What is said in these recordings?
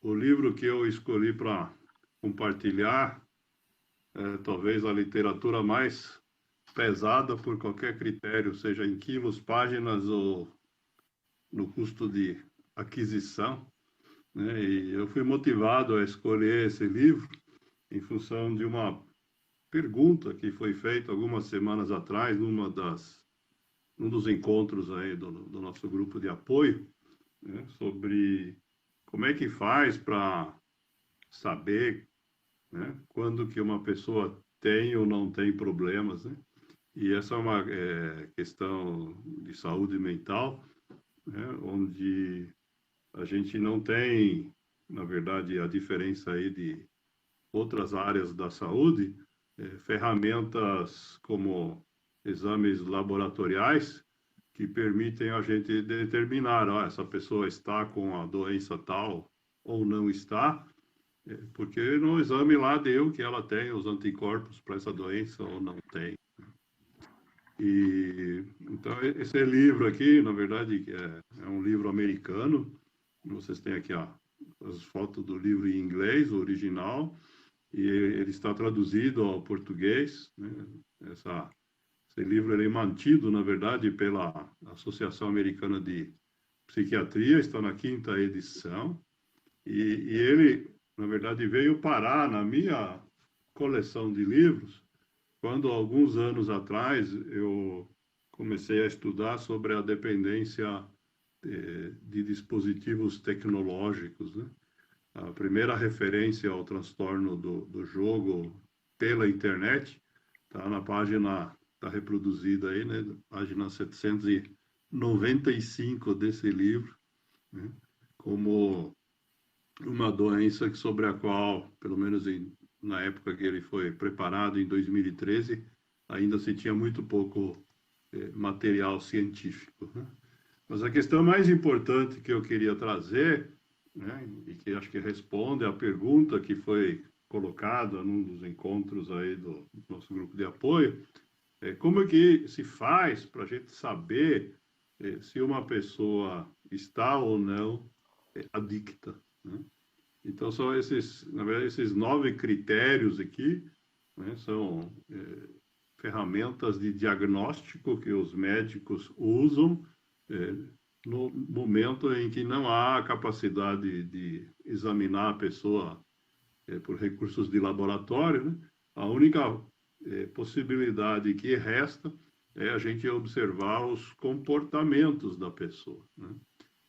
o livro que eu escolhi para compartilhar é talvez a literatura mais pesada por qualquer critério, seja em quilos, páginas ou no custo de aquisição, né? E eu fui motivado a escolher esse livro em função de uma pergunta que foi feita algumas semanas atrás, num dos encontros aí do nosso grupo de apoio, né? Sobre como é que faz para saber, né, quando que uma pessoa tem ou não tem problemas, né? E essa é uma questão de saúde mental, né, onde a gente não tem, na verdade, a diferença aí de outras áreas da saúde, ferramentas como exames laboratoriais que permitem a gente determinar, essa pessoa está com a doença tal ou não está, porque no exame lá deu que ela tem os anticorpos para essa doença ou não tem. E então esse livro aqui, na verdade, é um livro americano. Vocês têm aqui as fotos do livro em inglês, o original, e ele está traduzido ao português, né? Esse livro ele é mantido, na verdade, pela Associação Americana de Psiquiatria, está na 5ª edição, e ele, na verdade, veio parar na minha coleção de livros quando, alguns anos atrás, eu comecei a estudar sobre a dependência de dispositivos tecnológicos, né? A primeira referência ao transtorno do jogo pela internet está na página, está reproduzida aí, né? Página 795 desse livro, né? Como uma doença sobre a qual, pelo menos na época que ele foi preparado, em 2013, ainda se tinha muito pouco material científico, né? Mas a questão mais importante que eu queria trazer, né, e que acho que responde à pergunta que foi colocada num dos encontros aí do nosso grupo de apoio, é como é que se faz para a gente saber se uma pessoa está ou não adicta, né? Então, são esses, na verdade, esses 9 critérios aqui, né, são ferramentas de diagnóstico que os médicos usam no momento em que não há capacidade de examinar a pessoa por recursos de laboratório, né? A única possibilidade que resta é a gente observar os comportamentos da pessoa, né?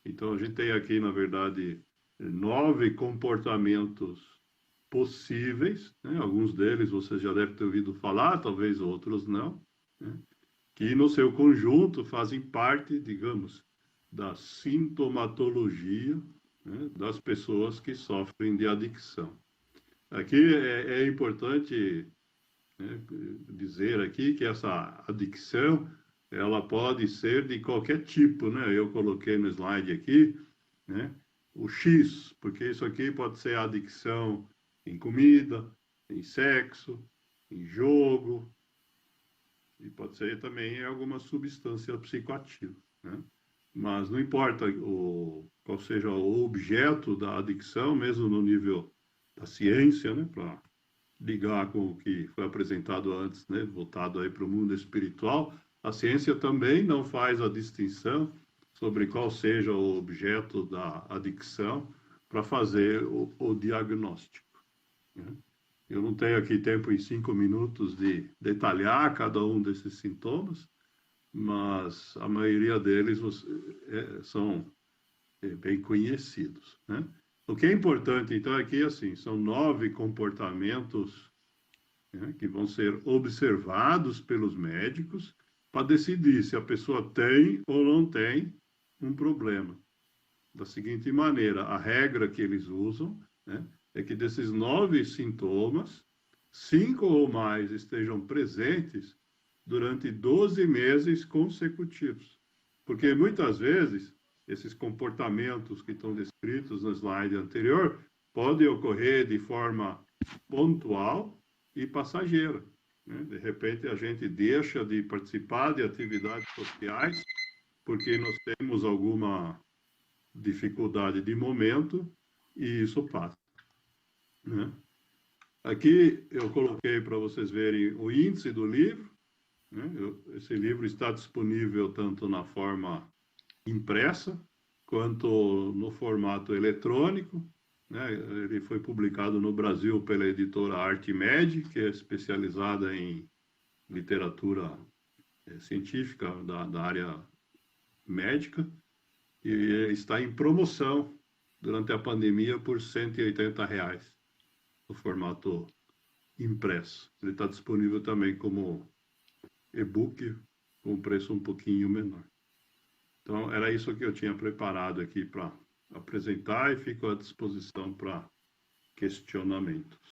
Então, a gente tem aqui, na verdade, 9 comportamentos possíveis, né? Alguns deles você já deve ter ouvido falar, talvez outros não, né? Que no seu conjunto fazem parte, digamos, da sintomatologia, né, das pessoas que sofrem de adicção. Aqui é importante, né, dizer aqui que essa adicção ela pode ser de qualquer tipo, né? Eu coloquei no slide aqui, né, o X, porque isso aqui pode ser adicção em comida, em sexo, em jogo, e pode ser também em alguma substância psicoativa, né? Mas não importa qual seja o objeto da adicção, mesmo no nível da ciência, né, para ligar com o que foi apresentado antes, né, voltado aí para o mundo espiritual, a ciência também não faz a distinção sobre qual seja o objeto da adicção para fazer o diagnóstico, né? Eu não tenho aqui tempo em 5 minutos de detalhar cada um desses sintomas, mas a maioria deles são bem conhecidos, né? O que é importante, então, é que, assim, são 9 comportamentos, né, que vão ser observados pelos médicos para decidir se a pessoa tem ou não tem um problema. Da seguinte maneira, a regra que eles usam, né, é que desses 9 sintomas, 5 ou mais estejam presentes durante 12 meses consecutivos. Porque muitas vezes esses comportamentos que estão descritos no slide anterior podem ocorrer de forma pontual e passageira, né? De repente a gente deixa de participar de atividades sociais porque nós temos alguma dificuldade de momento, e isso passa, né? Aqui eu coloquei para vocês verem o índice do livro, né? Esse livro está disponível tanto na forma impressa quanto no formato eletrônico, né? Ele foi publicado no Brasil pela editora Artimed, que é especializada em literatura científica da área médica, e está em promoção durante a pandemia por R$ 180 no formato impresso. Ele está disponível também como e-book, com um preço um pouquinho menor. Então, era isso que eu tinha preparado aqui para apresentar e fico à disposição para questionamentos.